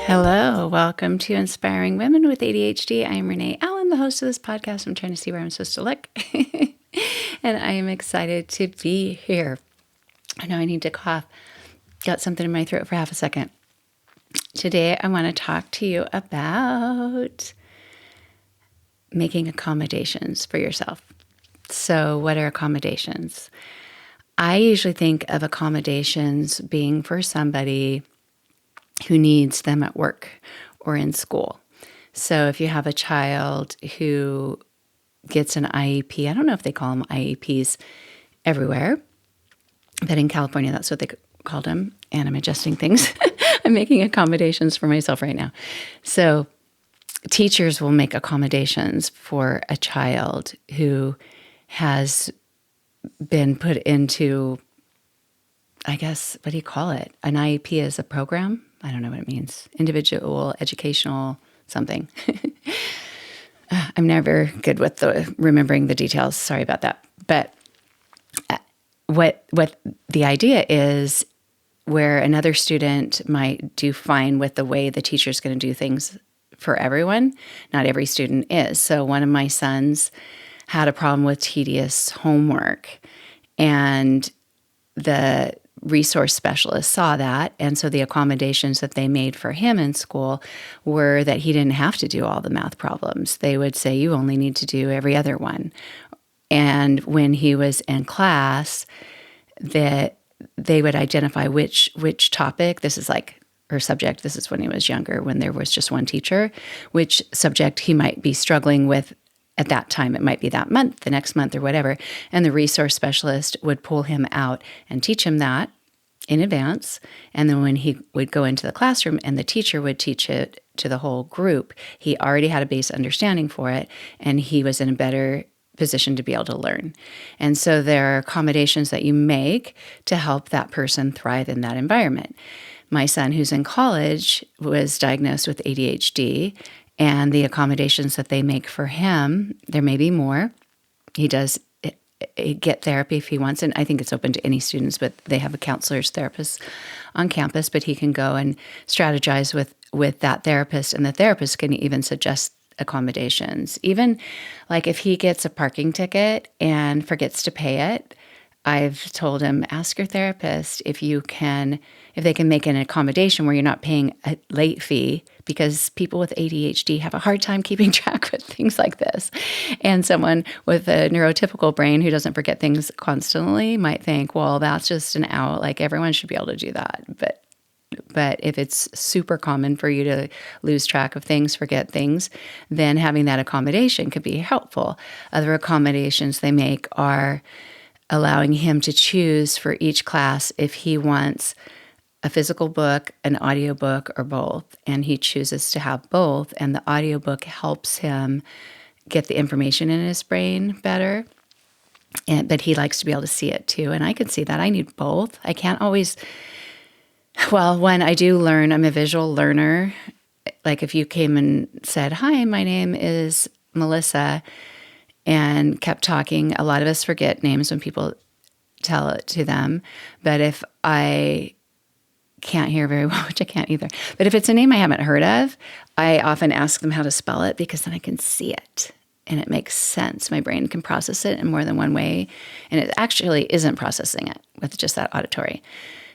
Hello, welcome to Inspiring Women with ADHD. I am Renee Allen, the host of this podcast. I'm trying to see where I'm supposed to look. And I am excited to be here. I know I need to cough. Got something in my throat for half a second. Today, I want to talk to you about making accommodations for yourself. So, what are accommodations? I usually think of accommodations being for somebody who needs them at work or in school. So if you have a child who gets an IEP, I don't know if they call them IEPs everywhere, but in California, that's what they called them. And I'm adjusting things. I'm making accommodations for myself right now. So teachers will make accommodations for a child who has been put into, I guess, what do you call it? An IEP is a program? I don't know what it means. Individual, educational, something. I'm never good with remembering the details. Sorry about that. But what the idea is, where another student might do fine with the way the teacher's going to do things for everyone, not every student is. So one of my sons had a problem with tedious homework, and the resource specialist saw that. And so the accommodations that they made for him in school were that he didn't have to do all the math problems. They would say, you only need to do every other one. And when he was in class, that they would identify which topic, this is like, or subject, this is when he was younger, when there was just one teacher, which subject he might be struggling with at that time. It might be that month, the next month, or whatever. And the resource specialist would pull him out and teach him that in advance. And then when he would go into the classroom and the teacher would teach it to the whole group, he already had a base understanding for it, and he was in a better position to be able to learn. And so there are accommodations that you make to help that person thrive in that environment. My son, who's in college, was diagnosed with ADHD, and the accommodations that they make for him, there may be more. He does get therapy if he wants, and I think it's open to any students, but they have a counselor's therapist on campus, but he can go and strategize with that therapist, and the therapist can even suggest accommodations. Even like if he gets a parking ticket and forgets to pay it, I've told him, ask your therapist if they can make an accommodation where you're not paying a late fee, because people with ADHD have a hard time keeping track with things like this. And someone with a neurotypical brain who doesn't forget things constantly might think, well, that's just an out. Like everyone should be able to do that. But if it's super common for you to lose track of things, forget things, then having that accommodation could be helpful. Other accommodations they make are allowing him to choose for each class if he wants a physical book, an audiobook, or both. And he chooses to have both, and the audiobook helps him get the information in his brain better. But he likes to be able to see it too. And I can see that. I need both. I can't always, well, when I do learn, I'm a visual learner. Like if you came and said, hi, my name is Melissa, and kept talking. A lot of us forget names when people tell it to them. But if I can't hear very well, which I can't either, but if it's a name I haven't heard of, I often ask them how to spell it, because then I can see it and it makes sense. My brain can process it in more than one way, and it actually isn't processing it with just that auditory.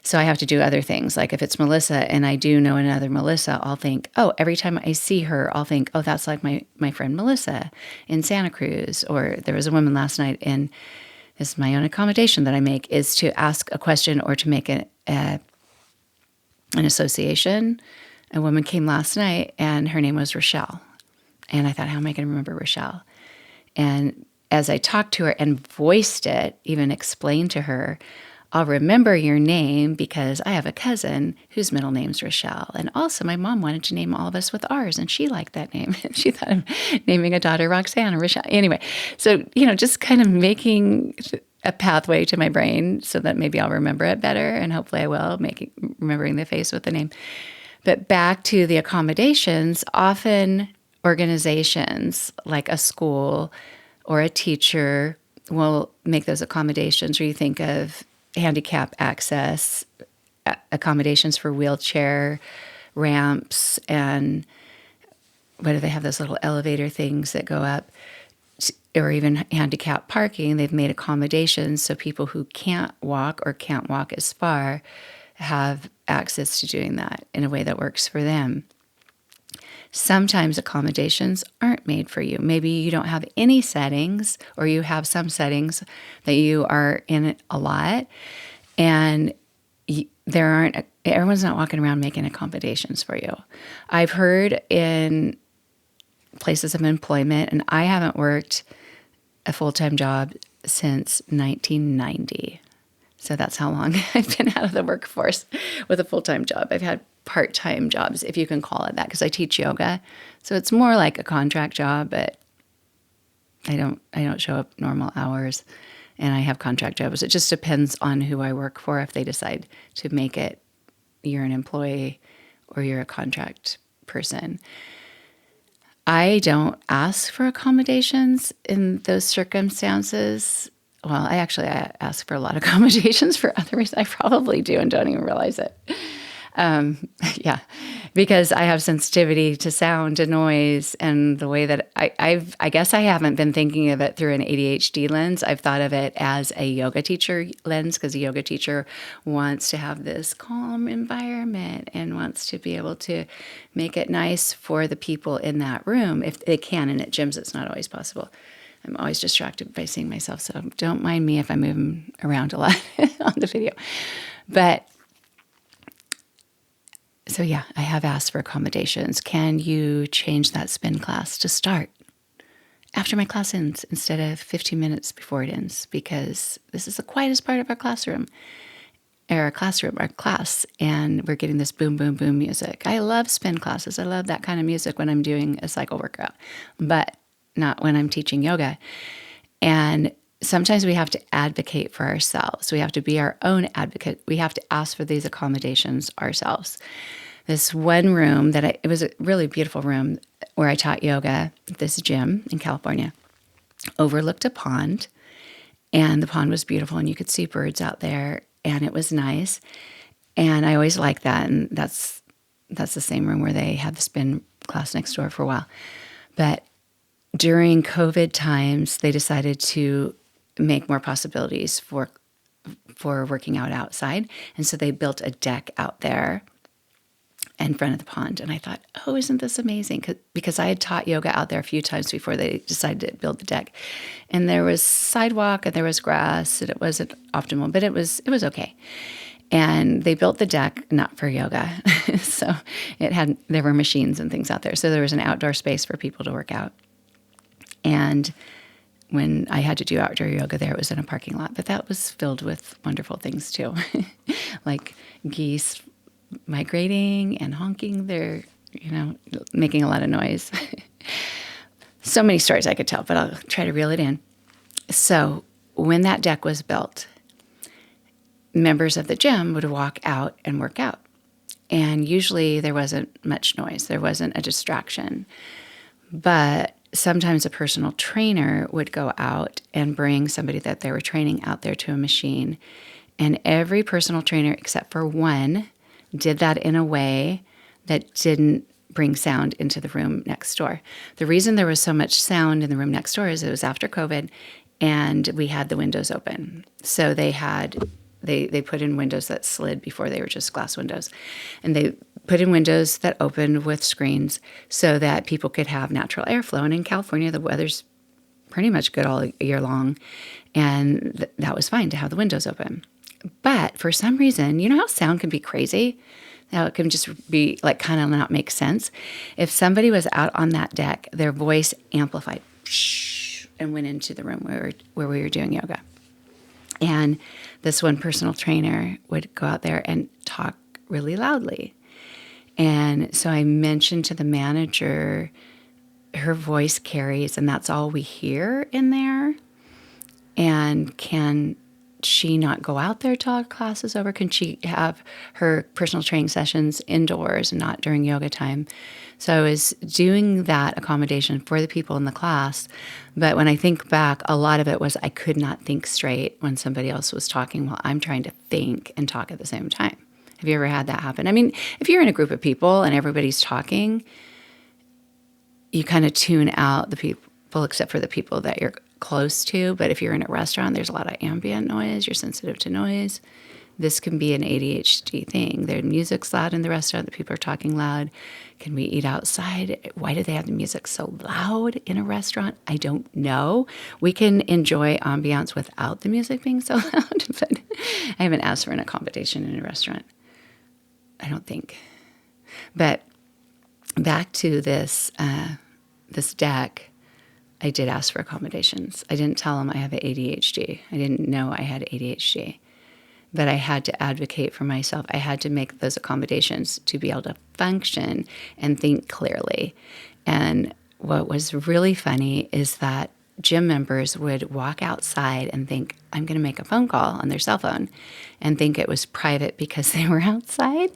So I have to do other things. Like if it's Melissa and I do know another Melissa, I'll think, oh, every time I see her, I'll think, oh, that's like my friend Melissa in Santa Cruz. Or there was a woman last night, and this is my own accommodation that I make, is to ask a question or to make an association. A woman came last night and her name was Rochelle. And I thought, how am I going to remember Rochelle? And as I talked to her and voiced it, even explained to her, I'll remember your name because I have a cousin whose middle name's Rochelle. And also my mom wanted to name all of us with R's, and she liked that name. She thought of naming a daughter Roxanne or Rochelle. Anyway, so, just kind of making a pathway to my brain so that maybe I'll remember it better, and hopefully I will, remembering the face with the name. But back to the accommodations, often organizations like a school or a teacher will make those accommodations, or you think of handicap access, accommodations for wheelchair ramps and what do they have, those little elevator things that go up, or even handicap parking. They've made accommodations so people who can't walk or can't walk as far have access to doing that in a way that works for them. Sometimes accommodations aren't made for you. Maybe you don't have any settings, or you have some settings that you are in a lot, and everyone's not walking around making accommodations for you. I've heard in places of employment, and I haven't worked a full-time job since 1990. So that's how long I've been out of the workforce with a full-time job. I've had part-time jobs, if you can call it that, because I teach yoga. So it's more like a contract job, but I don't show up normal hours, and I have contract jobs. It just depends on who I work for, if they decide to make it you're an employee or you're a contract person. I don't ask for accommodations in those circumstances. Well, I ask for a lot of accommodations for other reasons. I probably do and don't even realize it. Yeah, because I have sensitivity to sound and noise, and the way that I guess I haven't been thinking of it through an ADHD lens. I've thought of it as a yoga teacher lens, because a yoga teacher wants to have this calm environment and wants to be able to make it nice for the people in that room if they can. And at gyms, it's not always possible. I'm always distracted by seeing myself, so don't mind me if I'm moving around a lot on the video. But so yeah, I have asked for accommodations. Can you change that spin class to start after my class ends instead of 15 minutes before it ends? Because this is the quietest part of our class, and we're getting this boom, boom, boom music. I love spin classes. I love that kind of music when I'm doing a cycle workout, but not when I'm teaching yoga. And sometimes we have to advocate for ourselves. We have to be our own advocate. We have to ask for these accommodations ourselves. This one room it was a really beautiful room where I taught yoga at this gym in California, overlooked a pond, and the pond was beautiful, and you could see birds out there, and it was nice. And I always liked that. And that's the same room where they had the spin class next door for a while. But during COVID times, they decided to make more possibilities for working out outside. And so they built a deck out there in front of the pond. And I thought, oh, isn't this amazing? Because I had taught yoga out there a few times before they decided to build the deck. And there was sidewalk and there was grass, and it wasn't optimal, but it was okay. And they built the deck not for yoga. So there were machines and things out there. So there was an outdoor space for people to work out. And when I had to do outdoor yoga there, it was in a parking lot, but that was filled with wonderful things too, like geese migrating and honking. They're, making a lot of noise. So many stories I could tell, but I'll try to reel it in. So when that deck was built, members of the gym would walk out and work out. And usually there wasn't much noise. There wasn't a distraction. But sometimes a personal trainer would go out and bring somebody that they were training out there to a machine. And every personal trainer except for one did that in a way that didn't bring sound into the room next door. The reason there was so much sound in the room next door is it was after COVID, and we had the windows open. So they put in windows that slid before they were just glass windows. And they put in windows that opened with screens so that people could have natural airflow. And in California, the weather's pretty much good all year long. And that was fine to have the windows open. But for some reason, you know how sound can be crazy? How it can just be like kind of not make sense? If somebody was out on that deck, their voice amplified and went into the room where we were doing yoga. And this one personal trainer would go out there and talk really loudly. And so I mentioned to the manager, her voice carries, and that's all we hear in there. And can she not go out there till our class is over? Can she have her personal training sessions indoors and not during yoga time? So I was doing that accommodation for the people in the class. But when I think back, a lot of it was I could not think straight when somebody else was talking while I'm trying to think and talk at the same time. Have you ever had that happen? I mean, if you're in a group of people and everybody's talking, you kind of tune out the people except for the people that you're close to. But if you're in a restaurant, there's a lot of ambient noise. You're sensitive to noise. This can be an ADHD thing. Their music's loud in the restaurant. The people are talking loud. Can we eat outside? Why do they have the music so loud in a restaurant? I don't know. We can enjoy ambiance without the music being so loud, but I haven't asked for an accommodation in a restaurant. I don't think. But back to this this deck, I did ask for accommodations. I didn't tell them I have ADHD. I didn't know I had ADHD. But I had to advocate for myself. I had to make those accommodations to be able to function and think clearly. And what was really funny is that gym members would walk outside and think, I'm going to make a phone call on their cell phone and think it was private because they were outside.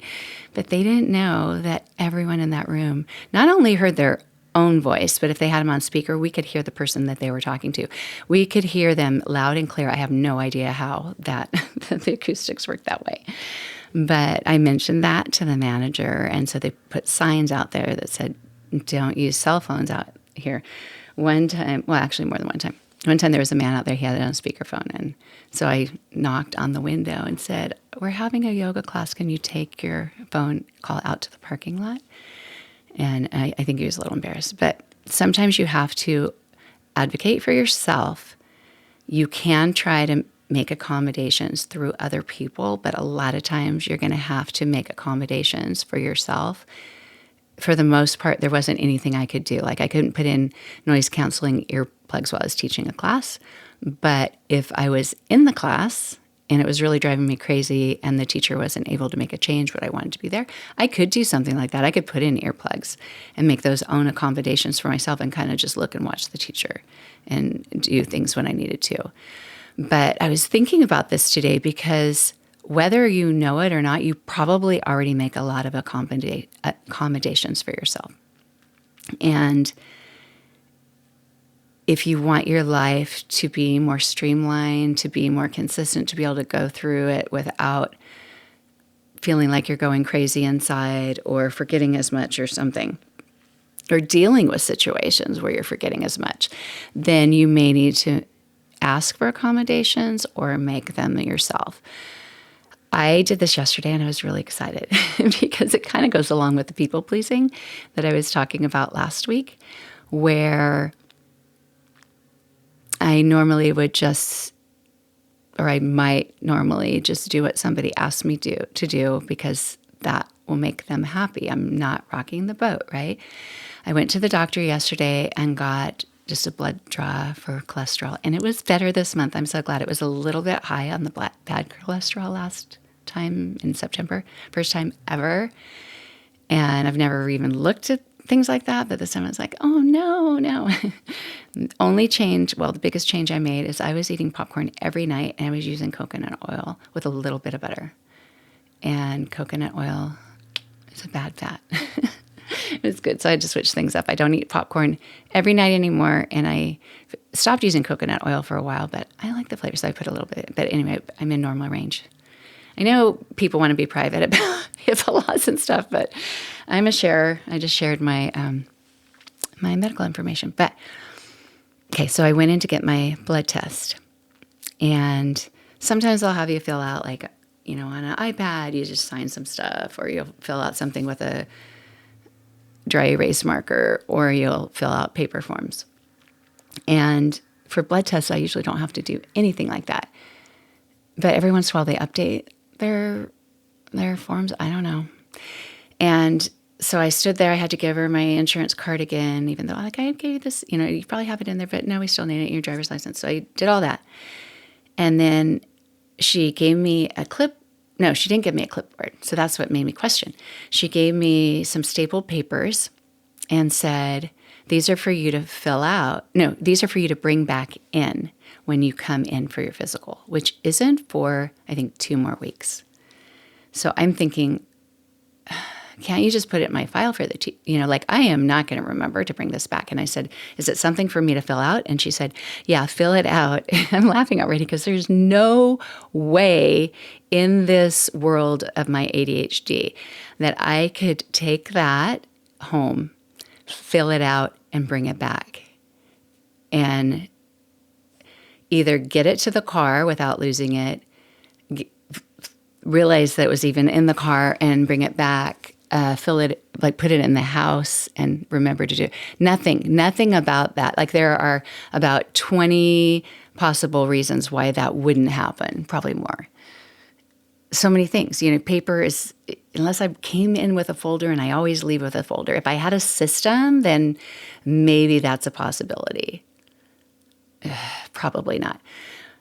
But they didn't know that everyone in that room not only heard their own voice, but if they had them on speaker, we could hear the person that they were talking to. We could hear them loud and clear. I have no idea how that the acoustics work that way. But I mentioned that to the manager, and so they put signs out there that said, don't use cell phones out here. One time, well, actually more than one time. One time there was a man out there, he had it on speakerphone, and so I knocked on the window and said, we're having a yoga class. Can you take your phone call out to the parking lot? And I think he was a little embarrassed. But sometimes you have to advocate for yourself. You can try to make accommodations through other people, but a lot of times you're going to have to make accommodations for yourself. For the most part, there wasn't anything I could do. Like I couldn't put in noise canceling earplugs while I was teaching a class. But if I was in the class and it was really driving me crazy and the teacher wasn't able to make a change, but I wanted to be there, I could do something like that. I could put in earplugs and make those own accommodations for myself and kind of just look and watch the teacher and do things when I needed to. But I was thinking about this today because whether you know it or not, you probably already make a lot of accommodations for yourself. And if you want your life to be more streamlined, to be more consistent, to be able to go through it without feeling like you're going crazy inside or forgetting as much or something, or dealing with situations where you're forgetting as much, then you may need to ask for accommodations or make them yourself. I did this yesterday and I was really excited because it kind of goes along with the people pleasing that I was talking about last week, where I normally would just, or I might normally just do what somebody asked me to do because that will make them happy. I'm not rocking the boat, right? I went to the doctor yesterday and got just a blood draw for cholesterol, and it was better this month. I'm so glad. It was a little bit high on the bad cholesterol last time in September, first time ever. And I've never even looked at things like that, but this time I was like, oh, no. Only change, well, the biggest change I made is I was eating popcorn every night, and I was using coconut oil with a little bit of butter. And coconut oil is a bad fat. It was good, so I had to switch things up. I don't eat popcorn every night anymore, and I stopped using coconut oil for a while, but I like the flavor, so I put a little bit. But anyway, I'm in normal range. I know people want to be private about HIPAA laws and stuff, but I'm a sharer. I just shared my my medical information. But okay, so I went in to get my blood test, and sometimes they'll have you fill out like, on an iPad, you just sign some stuff, or you'll fill out something with a dry erase marker, or you'll fill out paper forms. And for blood tests, I usually don't have to do anything like that. But every once in a while, they update their forms. I don't know. And so I stood there. I had to give her my insurance card again, even though I gave you this, you probably have it in there, but no, we still need it in your driver's license. So I did all that. And then she gave me a clip. No, she didn't give me a clipboard. So that's what made me question. She gave me some stapled papers and said, these are for you to fill out. No, these are for you to bring back in when you come in for your physical, which isn't for, I think, 2 more weeks. So I'm thinking, can't you just put it in my file for like, I am not going to remember to bring this back. And I said, is it something for me to fill out? And she said, yeah, fill it out. I'm laughing already because there's no way in this world of my ADHD that I could take that home, fill it out, and bring it back. And either get it to the car without losing it, realize that it was even in the car and bring it back, fill it, like put it in the house and remember to do it. Nothing about that. Like there are about 20 possible reasons why that wouldn't happen, probably more. So many things, paper is, unless I came in with a folder, and I always leave with a folder. If I had a system, then maybe that's a possibility. Probably not.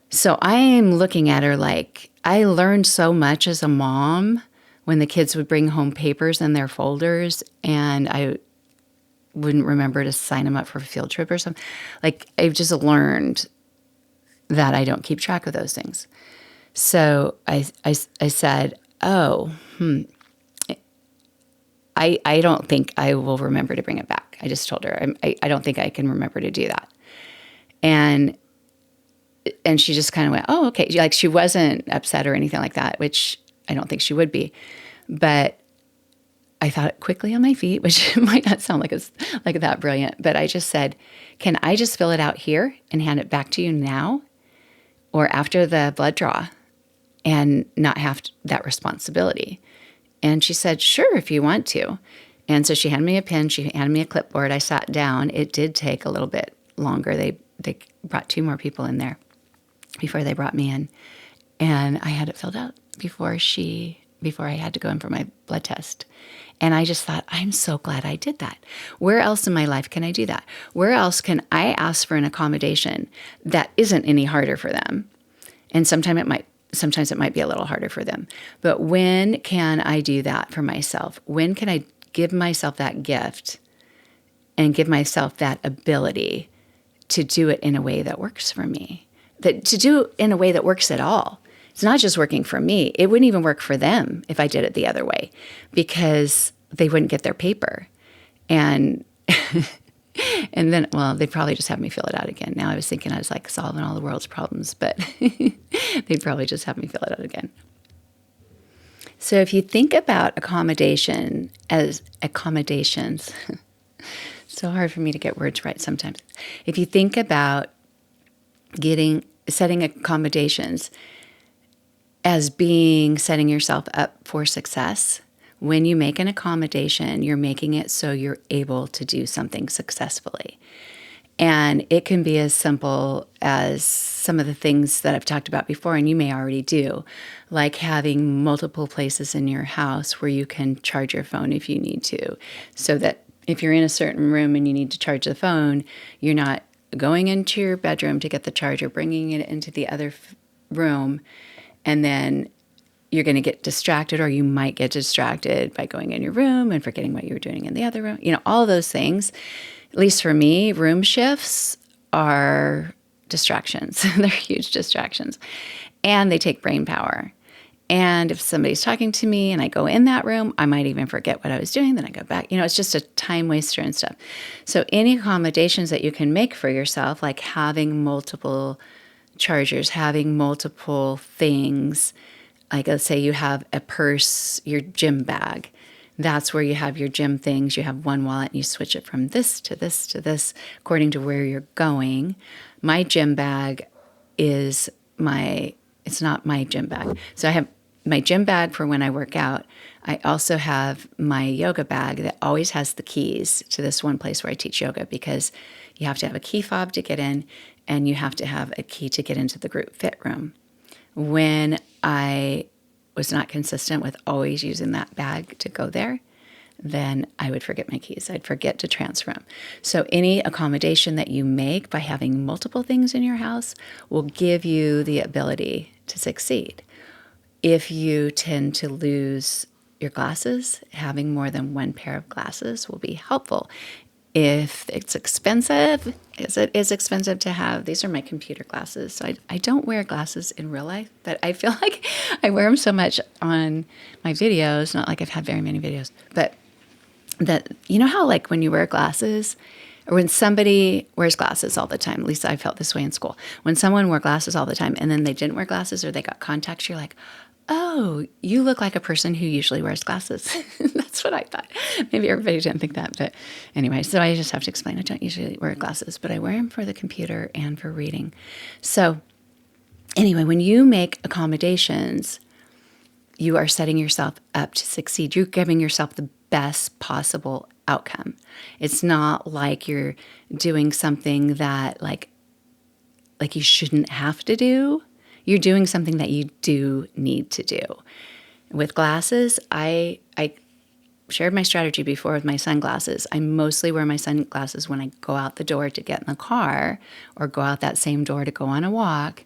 So I am looking at her like, I learned so much as a mom when the kids would bring home papers in their folders and I wouldn't remember to sign them up for a field trip or something. Like I've just learned that I don't keep track of those things. So I said, I don't think I will remember to bring it back. I just told her, I don't think I can remember to do that. And she just kind of went, oh, okay. Like she wasn't upset or anything like that, which I don't think she would be. But I thought quickly on my feet, which might not sound like it's like that brilliant, but I just said, can I just fill it out here and hand it back to you now or after the blood draw and not have that responsibility? And she said, sure, if you want to. And so she handed me a pen. She handed me a clipboard. I sat down. It did take a little bit longer. They brought 2 more people in there before they brought me in. And I had it filled out before I had to go in for my blood test. And I just thought, I'm so glad I did that. Where else in my life can I do that? Where else can I ask for an accommodation that isn't any harder for them? And sometimes it might be a little harder for them. But when can I do that for myself? When can I give myself that gift and give myself that ability to do it in a way that works for me? That to do it in a way that works at all. It's not just working for me. It wouldn't even work for them if I did it the other way because they wouldn't get their paper. And and then, well, they'd probably just have me fill it out again. Now I was thinking I was like solving all the world's problems, but they'd probably just have me fill it out again. So if you think about accommodation as accommodations, so hard for me to get words right sometimes. If you think about setting accommodations as being setting yourself up for success, when you make an accommodation, you're making it so you're able to do something successfully. And it can be as simple as some of the things that I've talked about before, and you may already do, like having multiple places in your house where you can charge your phone if you need to, so that if you're in a certain room and you need to charge the phone, you're not going into your bedroom to get the charger, bringing it into the other room, and then you're going to get distracted, or you might get distracted by going in your room and forgetting what you were doing in the other room. All those things. At least for me, room shifts are distractions. They're huge distractions. And they take brain power. And if somebody's talking to me and I go in that room, I might even forget what I was doing. Then I go back. It's just a time waster and stuff. So any accommodations that you can make for yourself, like having multiple chargers, having multiple things, like let's say you have a purse, your gym bag. That's where you have your gym things. You have one wallet and you switch it from this to this to this according to where you're going. My gym bag it's not my gym bag. So I have my gym bag for when I work out. I also have my yoga bag that always has the keys to this one place where I teach yoga, because you have to have a key fob to get in and you have to have a key to get into the group fit room. When I was not consistent with always using that bag to go there, then I would forget my keys. I'd forget to transfer them. So any accommodation that you make by having multiple things in your house will give you the ability to succeed. If you tend to lose your glasses, having more than one pair of glasses will be helpful. If it's expensive, it is expensive to have. These are my computer glasses. So I don't wear glasses in real life, but I feel like I wear them so much on my videos. Not like I've had very many videos, but that, you know how like when you wear glasses, or when somebody wears glasses all the time, at least I felt this way in school. When someone wore glasses all the time and then they didn't wear glasses or they got contacts, you're like, oh, you look like a person who usually wears glasses. That's what I thought. Maybe everybody didn't think that. But anyway, so I just have to explain. I don't usually wear glasses, but I wear them for the computer and for reading. So anyway, when you make accommodations, you are setting yourself up to succeed. You're giving yourself the best possible outcome. It's not like you're doing something that like you shouldn't have to do. You're doing something that you do need to do. With glasses, I shared my strategy before with my sunglasses. I mostly wear my sunglasses when I go out the door to get in the car, or go out that same door to go on a walk,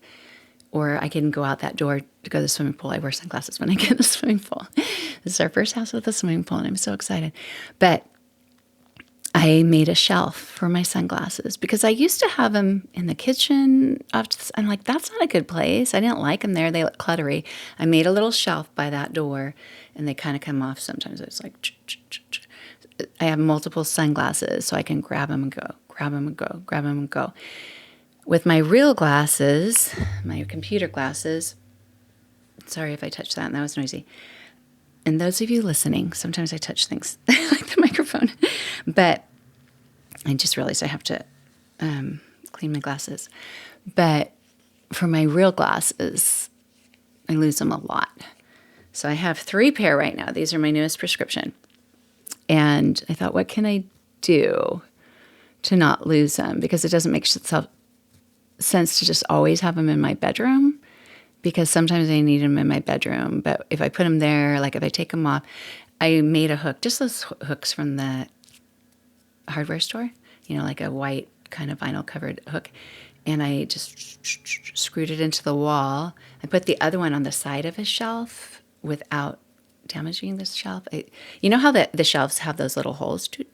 or I can go out that door to go to the swimming pool. I wear sunglasses when I get in the swimming pool. This is our first house with a swimming pool, and I'm so excited. But I made a shelf for my sunglasses because I used to have them in the kitchen. I'm like, that's not a good place. I didn't like them there. They look cluttery. I made a little shelf by that door, and they kind of come off sometimes. It's like, I have multiple sunglasses, so I can grab them and go, grab them and go, grab them and go. With my real glasses, my computer glasses, sorry if I touched that and that was noisy. And those of you listening, sometimes I touch things like the microphone, but I just realized I have to clean my glasses. But for my real glasses, I lose them a lot. So I have 3 pair right now. These are my newest prescription. And I thought, what can I do to not lose them? Because it doesn't make sense to just always have them in my bedroom, because sometimes I need them in my bedroom. But if I put them there, like if I take them off, I made a hook, just those hooks from the hardware store, like a white kind of vinyl covered hook. And I just screwed it into the wall. I put the other one on the side of a shelf without damaging this shelf. You know how the shelves have those little holes to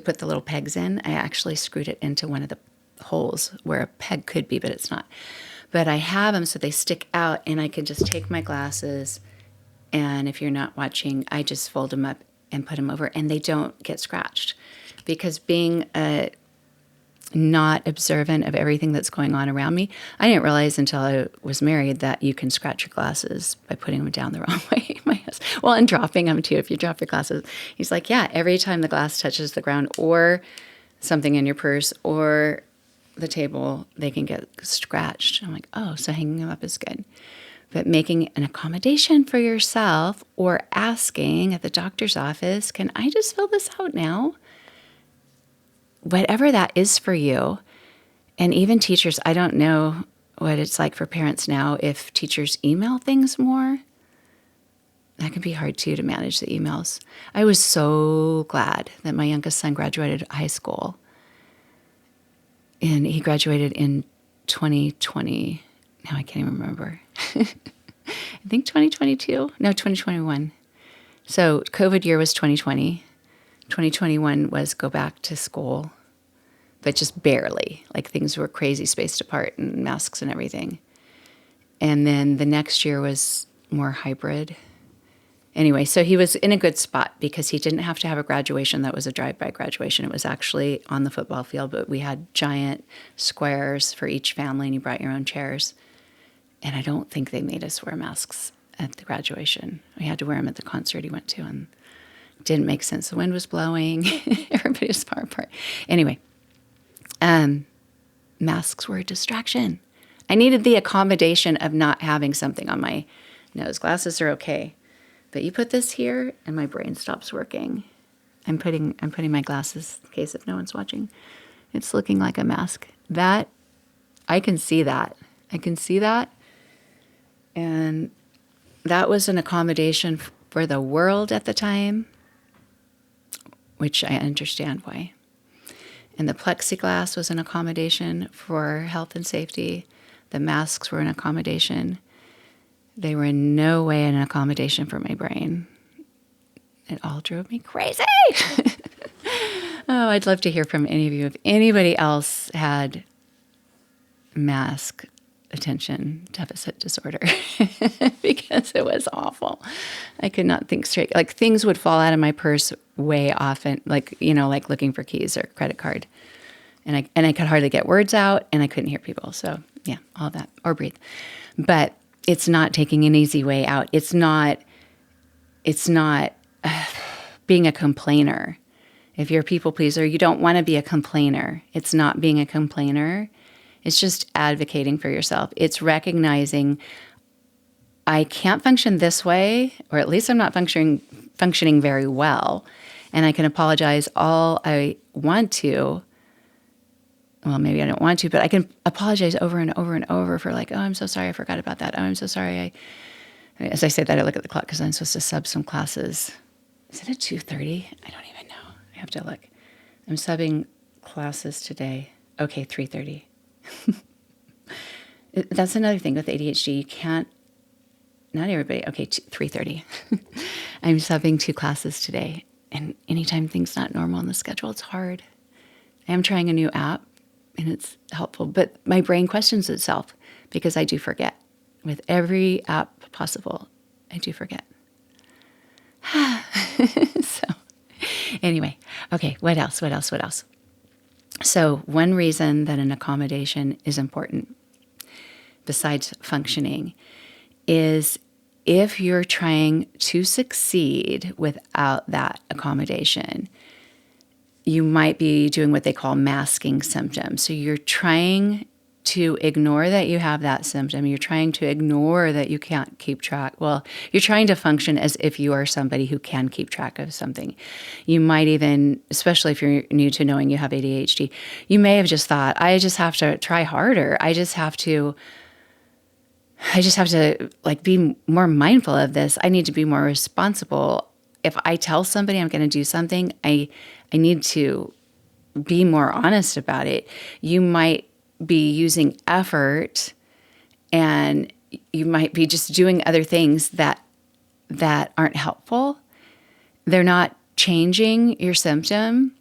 put the little pegs in? I actually screwed it into one of the holes where a peg could be, but it's not. But I have them so they stick out, and I can just take my glasses, and if you're not watching, I just fold them up and put them over, and they don't get scratched. Because being not observant of everything that's going on around me, I didn't realize until I was married that you can scratch your glasses by putting them down the wrong way. And dropping them too. If you drop your glasses, he's like, yeah, every time the glass touches the ground or something in your purse or the table, they can get scratched. I'm like, oh, so hanging them up is good. But making an accommodation for yourself, or asking at the doctor's office, can I just fill this out now? Whatever that is for you. And even teachers, I don't know what it's like for parents now. If teachers email things more, that can be hard too, to manage the emails. I was so glad that my youngest son graduated high school. And he graduated in 2020. Now I can't even remember. I think 2022. No, 2021. So COVID year was 2020. 2021 was go back to school, but just barely. Like things were crazy spaced apart and masks and everything. And then the next year was more hybrid. Anyway, so he was in a good spot because he didn't have to have a graduation that was a drive-by graduation. It was actually on the football field, but we had giant squares for each family, and you brought your own chairs. And I don't think they made us wear masks at the graduation. We had to wear them at the concert he went to, and it didn't make sense. The wind was blowing. Everybody was far apart. Anyway, masks were a distraction. I needed the accommodation of not having something on my nose. Glasses are okay. But you put this here and my brain stops working. I'm putting my glasses, in case if no one's watching. It's looking like a mask. That, I can see that. I can see that. And that was an accommodation for the world at the time, which I understand why. And the plexiglass was an accommodation for health and safety. The masks were an accommodation. They were in no way an accommodation for my brain. It all drove me crazy. Oh, Oh, I'd love to hear from any of you if anybody else had mask attention deficit disorder because it was awful. I could not think straight. Like things would fall out of my purse way often, like, like looking for keys or credit card. And I could hardly get words out and I couldn't hear people. So yeah, all that, or breathe. But it's not taking an easy way out. It's not being a complainer. If you're a people pleaser, you don't want to be a complainer. It's not being a complainer. It's just advocating for yourself. It's recognizing I can't function this way, or at least I'm not functioning very well. And I can apologize all I want to. Well, maybe I don't want to, but I can apologize over and over and over for like, oh, I'm so sorry I forgot about that. Oh, I'm so sorry. As I say that, I look at the clock because I'm supposed to sub some classes. Is it at 2:30? I don't even know. I have to look. I'm subbing classes today. Okay, 3:30. That's another thing with ADHD. You can't, not everybody. Okay, 3:30. I'm subbing 2 classes today. And anytime things not normal on the schedule, it's hard. I am trying a new app and it's helpful, but my brain questions itself because I do forget. With every app possible, I do forget. So anyway, okay, what else? So one reason that an accommodation is important, besides functioning, is if you're trying to succeed without that accommodation, you might be doing what they call masking symptoms. So you're trying to ignore that you have that symptom. You're trying to ignore that you can't keep track. Well, you're trying to function as if you are somebody who can keep track of something. You might even, especially if you're new to knowing you have ADHD, you may have just thought, I just have to try harder. I just have to like be more mindful of this. I need to be more responsible. If I tell somebody I'm going to do something, I need to be more honest about it. You might be using effort and you might be just doing other things that aren't helpful. They're not changing your symptom.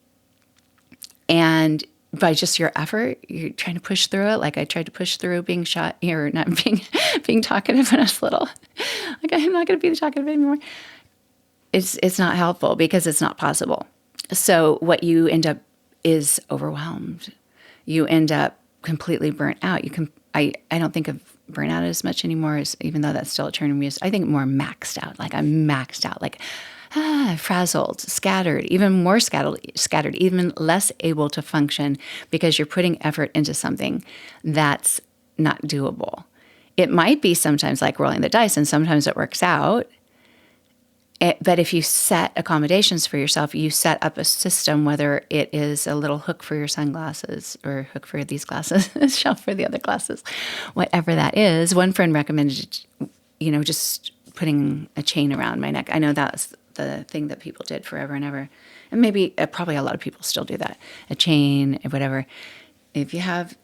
And by just your effort, you're trying to push through it. Like I tried to push through being shot or not being talkative when I was little. Like I'm not going to be talkative anymore. It's not helpful because it's not possible. So what you end up is overwhelmed. You end up completely burnt out. I don't think of burnout as much anymore, as even though that's still a term we use. I think more maxed out. Like I'm maxed out. Like frazzled, scattered, even more scattered, even less able to function because you're putting effort into something that's not doable. It might be sometimes like rolling the dice, and sometimes it works out. But if you set accommodations for yourself, you set up a system, whether it is a little hook for your sunglasses or hook for these glasses, shelf for the other glasses, whatever that is. One friend recommended, just putting a chain around my neck. I know that's the thing that people did forever and ever. And maybe, probably a lot of people still do that. A chain, whatever. If you have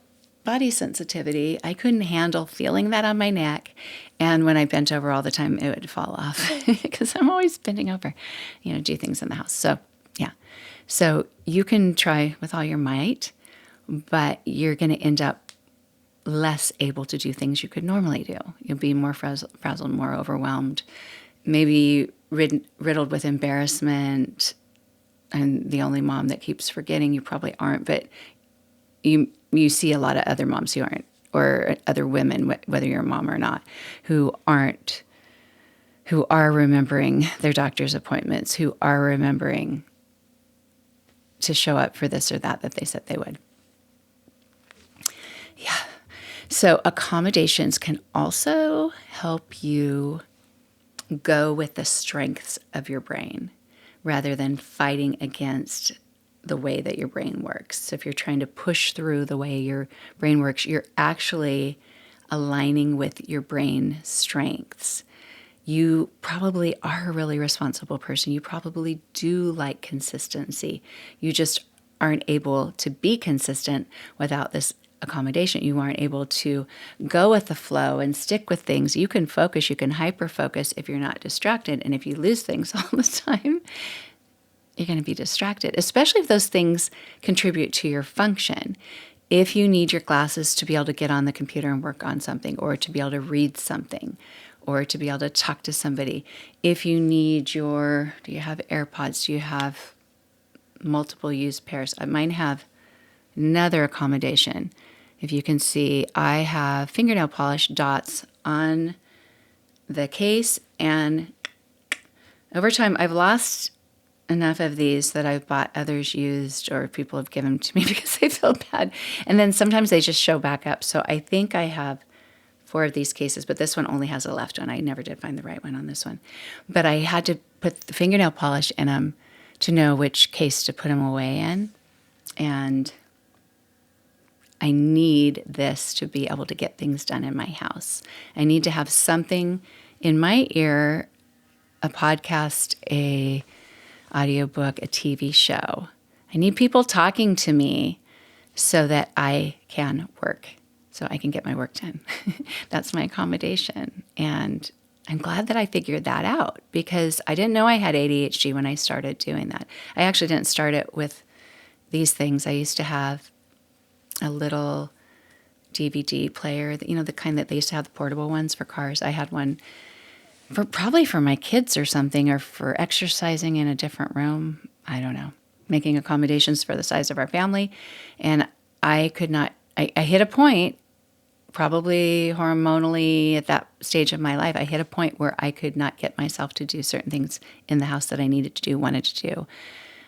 body sensitivity, I couldn't handle feeling that on my neck. And when I bent over all the time, it would fall off because I'm always bending over, do things in the house. So, yeah. So you can try with all your might, but you're going to end up less able to do things you could normally do. You'll be more frazzled, more overwhelmed, maybe riddled with embarrassment. I'm the only mom that keeps forgetting. You probably aren't, but you see a lot of other moms who aren't, or other women, whether you're a mom or not, who are remembering their doctor's appointments, who are remembering to show up for this or that they said they would. Yeah. So accommodations can also help you go with the strengths of your brain rather than fighting against the way that your brain works. So if you're trying to push through the way your brain works, you're actually aligning with your brain strengths. You probably are a really responsible person. You probably do like consistency. You just aren't able to be consistent without this accommodation. You aren't able to go with the flow and stick with things. You can focus, you can hyper focus if you're not distracted. And if you lose things all the time, you're going to be distracted, especially if those things contribute to your function. If you need your glasses to be able to get on the computer and work on something, or to be able to read something, or to be able to talk to somebody. If you need do you have AirPods? Do you have multiple use pairs? Mine have another accommodation. If you can see, I have fingernail polish dots on the case, and over time I've lost enough of these that I've bought others used, or people have given to me because they feel bad. And then sometimes they just show back up. So I think I have 4 of these cases, but this one only has a left one. I never did find the right one on this one. But I had to put the fingernail polish in them to know which case to put them away in. And I need this to be able to get things done in my house. I need to have something in my ear, a podcast, a audiobook, a TV show. I need people talking to me so that I can work, so I can get my work done. That's my accommodation. And I'm glad that I figured that out, because I didn't know I had ADHD when I started doing that. I actually didn't start it with these things. I used to have a little DVD player, the kind that they used to have, the portable ones for cars. I had one probably for my kids or something, or for exercising in a different room. I don't know, making accommodations for the size of our family. And I could not, I hit a point, probably hormonally at that stage of my life, I hit a point where I could not get myself to do certain things in the house that I needed to do, wanted to do.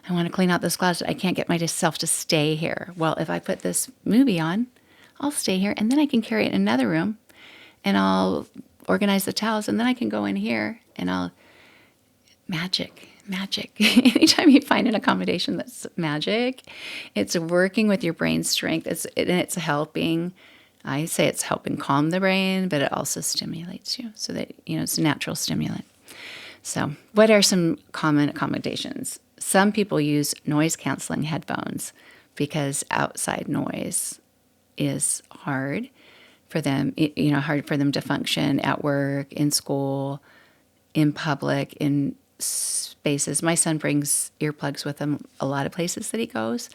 I want to clean out this closet. I can't get myself to stay here. Well, if I put this movie on, I'll stay here, and then I can carry it in another room, and I'll organize the towels, and then I can go in here, and magic. Anytime you find an accommodation that's magic, it's working with your brain strength. It's helping. I say it's helping calm the brain, but it also stimulates you, so that it's a natural stimulant. So, what are some common accommodations? Some people use noise canceling headphones because outside noise is hard for them, hard for them to function at work, in school, in public, in spaces. My son brings earplugs with him a lot of places that he goes.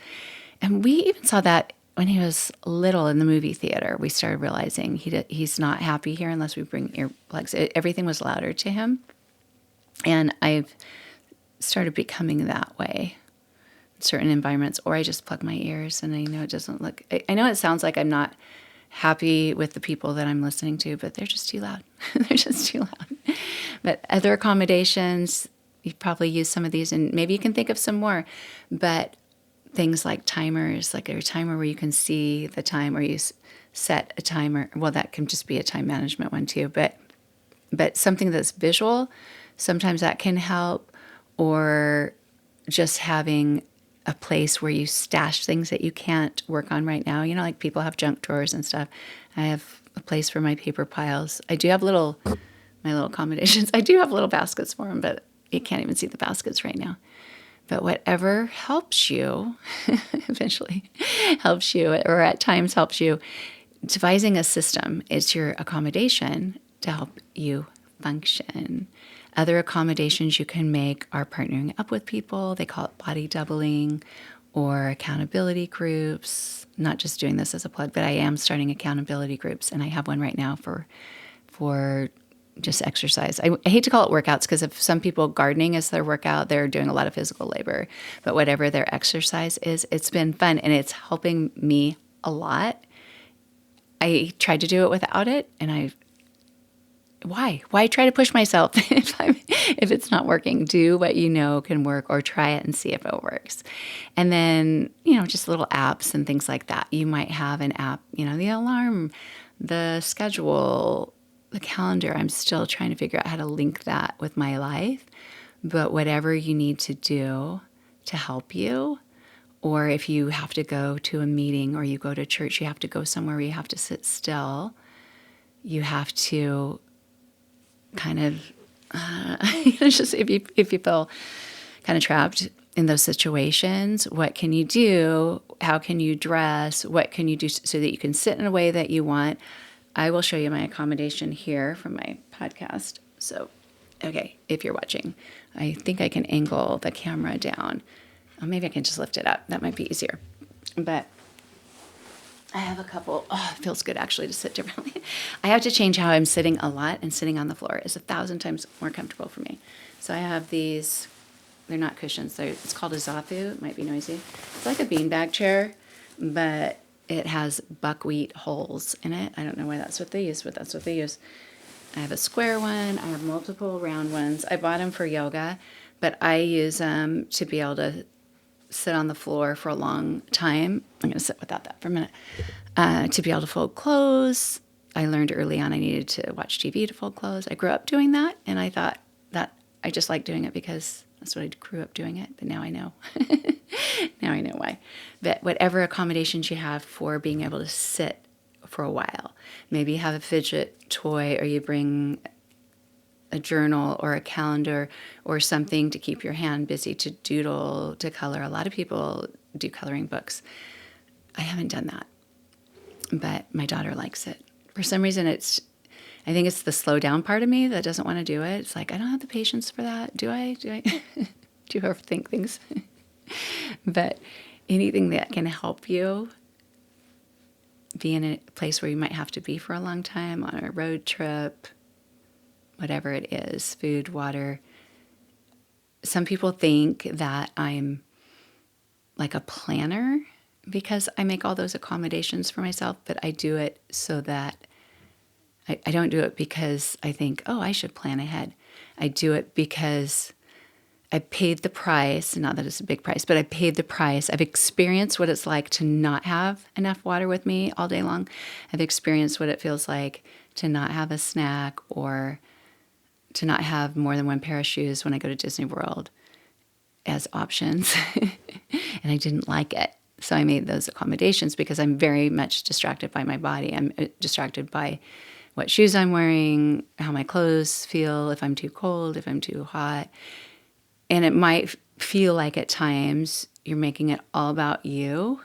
And we even saw that when he was little in the movie theater. We started realizing he's not happy here unless we bring earplugs. Everything was louder to him. And I've started becoming that way in certain environments, or I just plug my ears, and I know it doesn't look, I know it sounds like I'm not happy with the people that I'm listening to, but they're just too loud. They're just too loud. But other accommodations, you probably use some of these, and maybe you can think of some more. But things like timers, like a timer where you can see the time, or you set a timer. Well, that can just be a time management one too. But something that's visual, sometimes that can help. Or just having a place where you stash things that you can't work on right now. Like people have junk drawers and stuff. I have a place for my paper piles. I do have my little accommodations. I do have little baskets for them, but you can't even see the baskets right now. But whatever helps you, eventually helps you, or at times helps you, devising a system is your accommodation to help you function. Other accommodations you can make are partnering up with people. They call it body doubling, or accountability groups. Not just doing this as a plug, but I am starting accountability groups, and I have one right now for just exercise. I hate to call it workouts, because if some people, gardening is their workout, they're doing a lot of physical labor. But whatever their exercise is, it's been fun, and it's helping me a lot. I tried to do it without it, and why try to push myself if it's not working? Do what you know can work, or try it and see if it works. And then, just little apps and things like that. You might have an app, the alarm, the schedule, the calendar. I'm still trying to figure out how to link that with my life. But whatever you need to do to help you, or if you have to go to a meeting, or you go to church, you have to go somewhere where you have to sit still, you have to kind of, just if you feel kind of trapped in those situations, what can you do? How can you dress? What can you do so that you can sit in a way that you want? I will show you my accommodation here from my podcast. So Okay, if you're watching, I think I can angle the camera down. Or maybe I can just lift it up. That might be easier. But I have a couple. Oh, it feels good actually to sit differently. I have to change how I'm sitting a lot, and sitting on the floor is 1,000 times more comfortable for me. So I have these. They're not cushions. It's called a zafu. It might be noisy. It's like a beanbag chair, but it has buckwheat holes in it. I don't know why that's what they use, but that's what they use. I have a square one. I have multiple round ones. I bought them for yoga, but I use them to be able to sit on the floor for a long time. I'm going to sit without that for a minute. To be able to fold clothes. I learned early on I needed to watch TV to fold clothes. I grew up doing that, and I thought that I just like doing it because that's what I grew up doing it. But now I know. Now I know why. But whatever accommodations you have for being able to sit for a while, maybe you have a fidget toy, or you bring a journal or a calendar or something to keep your hand busy, to doodle, to color. A lot of people do coloring books. I haven't done that, but my daughter likes it. For some reason, I think it's the slow down part of me that doesn't want to do it. It's like, I don't have the patience for that. Do I? Do you overthink things? But anything that can help you be in a place where you might have to be for a long time, on a road trip, whatever it is, food, water. Some people think that I'm like a planner because I make all those accommodations for myself, but I do it so that I don't do it because I think, oh, I should plan ahead. I do it because I paid the price, not that it's a big price, but I paid the price. I've experienced what it's like to not have enough water with me all day long. I've experienced what it feels like to not have a snack, or to not have more than one pair of shoes when I go to Disney World as options. And I didn't like it. So I made those accommodations because I'm very much distracted by my body. I'm distracted by what shoes I'm wearing, how my clothes feel, if I'm too cold, if I'm too hot. And it might feel like at times you're making it all about you,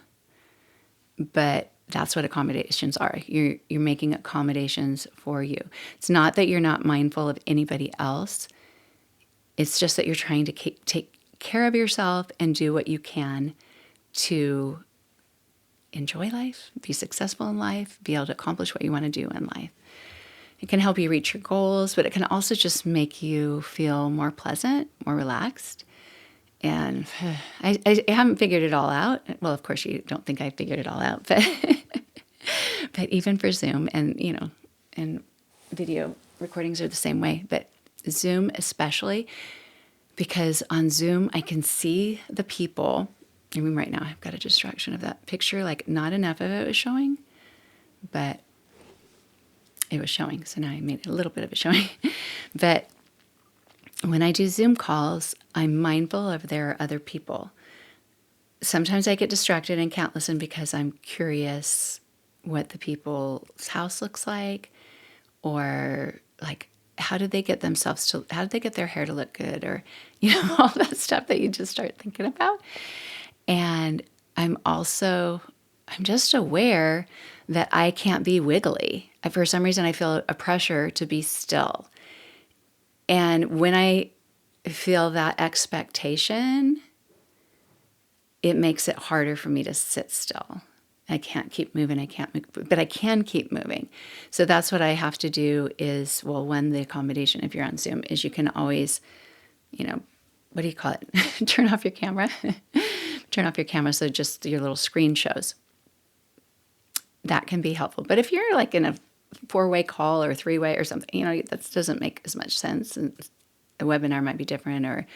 but that's what accommodations are. You're making accommodations for you. It's not that you're not mindful of anybody else. It's just that you're trying to take care of yourself and do what you can to enjoy life, be successful in life, be able to accomplish what you want to do in life. It can help you reach your goals, but it can also just make you feel more pleasant, more relaxed. And I haven't figured it all out. Well, of course, you don't think I figured it all out, but but even for Zoom, and and video recordings are the same way, but Zoom especially, because on Zoom I can see the people. I mean, right now I've got a distraction of that picture, like not enough of it was showing, but it was showing. So now I made it a little bit of a showing. But when I do Zoom calls, I'm mindful of there are other people. Sometimes I get distracted and can't listen because I'm curious what the people's house looks like, or like, how did they get their hair to look good, or, all that stuff that you just start thinking about. And I'm just aware that I can't be wiggly. For some reason, I feel a pressure to be still. And when I feel that expectation, it makes it harder for me to sit still. I can't keep moving. I can't move, but I can keep moving. So that's what I have to do is, when the accommodation, if you're on Zoom, is you can always, what do you call it? Turn off your camera. Turn off your camera so just your little screen shows. That can be helpful. But if you're like in a 4-way call or 3-way or something, that doesn't make as much sense. And a webinar might be different, or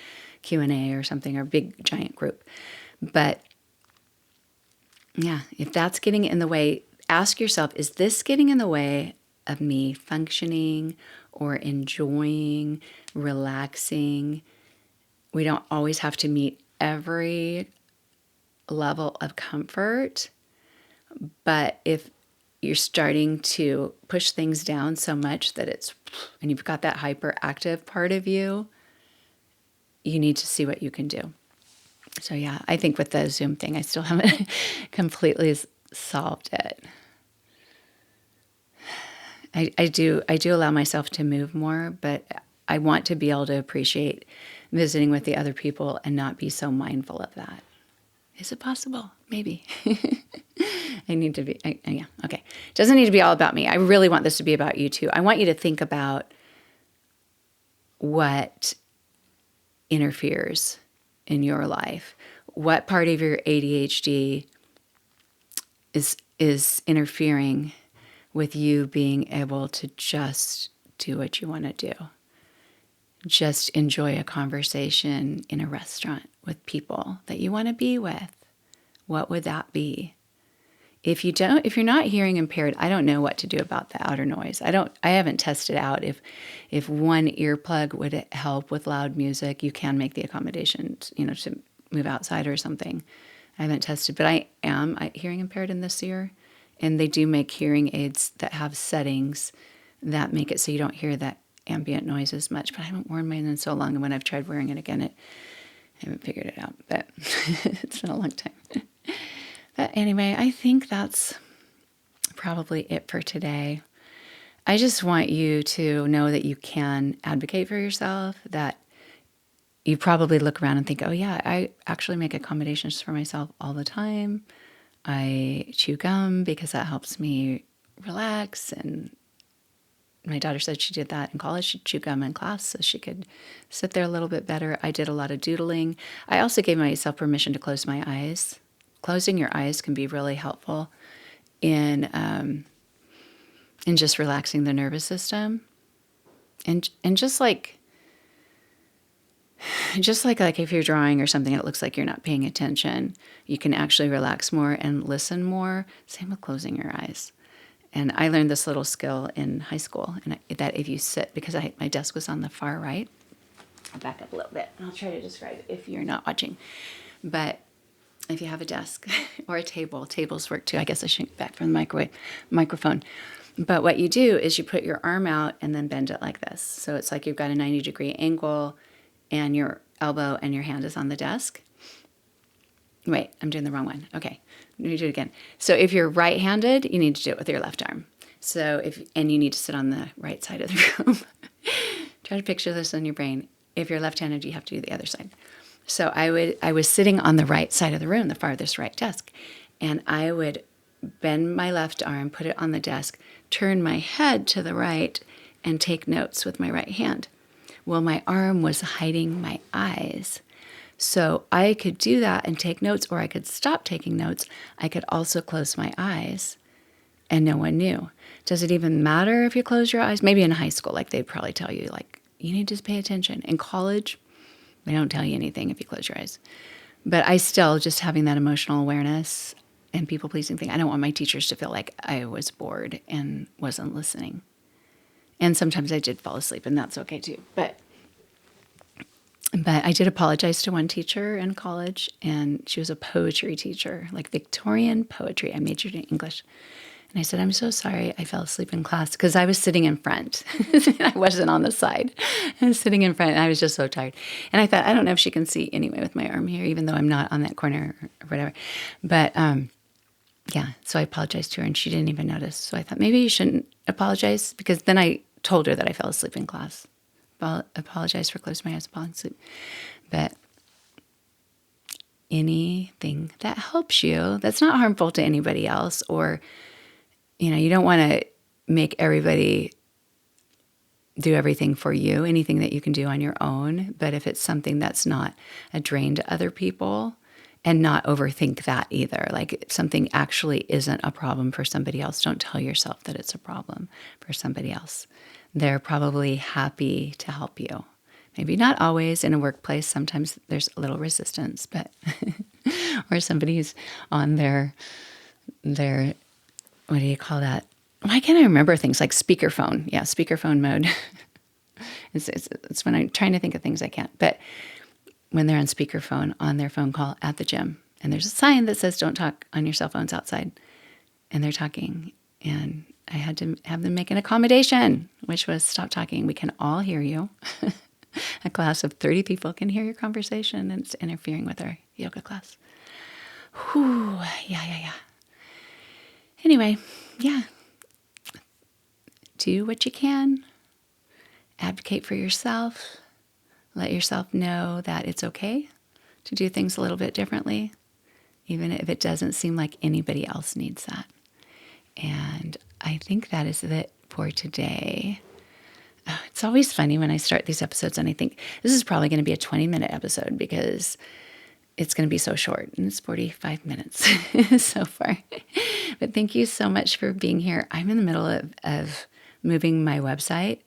Q&A or something, or a big giant group. But yeah, if that's getting in the way, ask yourself, is this getting in the way of me functioning or enjoying, relaxing? We don't always have to meet every level of comfort, but if you're starting to push things down so much that and you've got that hyperactive part of you, you need to see what you can do. So yeah, I think with the Zoom thing, I still haven't completely solved it. I do allow myself to move more, but I want to be able to appreciate visiting with the other people and not be so mindful of that. Is it possible? Maybe. I need to be, yeah, okay. It doesn't need to be all about me. I really want this to be about you too. I want you to think about what interferes in your life. What part of your ADHD is interfering with you being able to just do what you want to do? Just enjoy a conversation in a restaurant with people that you want to be with. What would that be? If you're not hearing impaired, I don't know what to do about the outer noise. I haven't tested out if one earplug would help with loud music. You can make the accommodations, to move outside or something. I haven't tested, but I am hearing impaired in this ear, and they do make hearing aids that have settings that make it so you don't hear that ambient noise as much. But I haven't worn mine in so long, and when I've tried wearing it again, I haven't figured it out. But it's been a long time. But anyway, I think that's probably it for today. I just want you to know that you can advocate for yourself, that you probably look around and think, oh yeah, I actually make accommodations for myself all the time. I chew gum because that helps me relax. And my daughter said she did that in college. She'd chew gum in class so she could sit there a little bit better. I did a lot of doodling. I also gave myself permission to close my eyes. Closing your eyes can be really helpful in just relaxing the nervous system, and just like if you're drawing or something, it looks like you're not paying attention. You can actually relax more and listen more. Same with closing your eyes. And I learned this little skill in high school, and that if you sit, because my desk was on the far right. I'll back up a little bit, and I'll try to describe it if you're not watching, but. If you have a desk or a table, tables work too. I guess I shouldn't get back from the microphone. But what you do is you put your arm out and then bend it like this. So it's like you've got a 90-degree angle and your elbow and your hand is on the desk. Wait, I'm doing the wrong one. Okay, let me do it again. So if you're right-handed, you need to do it with your left arm. And you need to sit on the right side of the room. Try to picture this in your brain. If you're left-handed, you have to do the other side. So I was sitting on the right side of the room, the farthest right desk, and I would bend my left arm, put it on the desk, turn my head to the right, and take notes with my right hand. Well, my arm was hiding my eyes. So I could do that and take notes, or I could stop taking notes. I could also close my eyes, and no one knew. Does it even matter if you close your eyes? Maybe in high school, they'd probably tell you, you need to pay attention. In college, they don't tell you anything if you close your eyes. But I still, just having that emotional awareness and people-pleasing thing, I don't want my teachers to feel like I was bored and wasn't listening. And sometimes I did fall asleep, and that's okay too. But I did apologize to one teacher in college, and she was a poetry teacher, like Victorian poetry. I majored in English. And I said, I'm so sorry I fell asleep in class, because I was sitting in front. I wasn't on the side. I was sitting in front, and I was just so tired. And I thought, I don't know if she can see anyway with my arm here, even though I'm not on that corner or whatever. But yeah, so I apologized to her, and she didn't even notice. So I thought, maybe you shouldn't apologize, because then I told her that I fell asleep in class. Apologize for closing my eyes upon sleep. But anything that helps you, that's not harmful to anybody else, or you don't want to make everybody do everything for you, anything that you can do on your own. But if it's something that's not a drain to other people, and not overthink that either. Like if something actually isn't a problem for somebody else, don't tell yourself that it's a problem for somebody else. They're probably happy to help you. Maybe not always in a workplace. Sometimes there's a little resistance, but or somebody's on their what do you call that? Why can't I remember things like speakerphone? Yeah, speakerphone mode. It's when I'm trying to think of things I can't. But when they're on speakerphone on their phone call at the gym, and there's a sign that says don't talk on your cell phones outside, and they're talking, and I had to have them make an accommodation, which was stop talking. We can all hear you. A class of 30 people can hear your conversation, and it's interfering with our yoga class. Whew, yeah. Anyway, yeah. Do what you can advocate for yourself. Let yourself know that it's okay to do things a little bit differently, even if it doesn't seem like anybody else needs that. And I think that is it for today. It's always funny when I start these episodes and I think this is probably going to be a 20-minute episode because it's going to be so short, and it's 45 minutes so far. But thank you so much for being here. I'm in the middle of moving my website.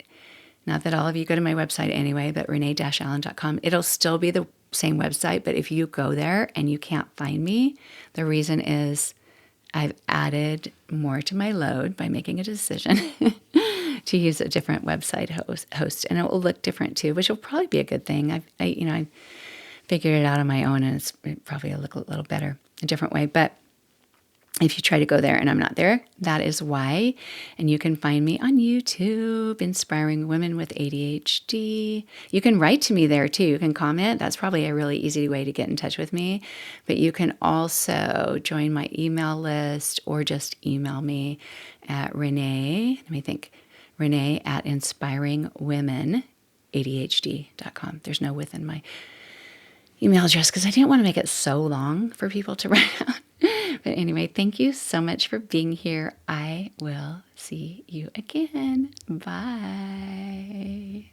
Not that all of you go to my website anyway, but renee-allen.com. It'll still be the same website, but if you go there and you can't find me, the reason is I've added more to my load by making a decision to use a different website host, and it will look different too, which will probably be a good thing. I figured it out on my own, and it's probably look a little better, a different way. But if you try to go there and I'm not there, that is why. And you can find me on YouTube, Inspiring Women with ADHD. You can write to me there too. You can comment. That's probably a really easy way to get in touch with me. But you can also join my email list or just email me at Renee at inspiringwomenadhd.com. There's no with in my email address because I didn't want to make it so long for people to write out. But anyway, thank you so much for being here. I will see you again. Bye.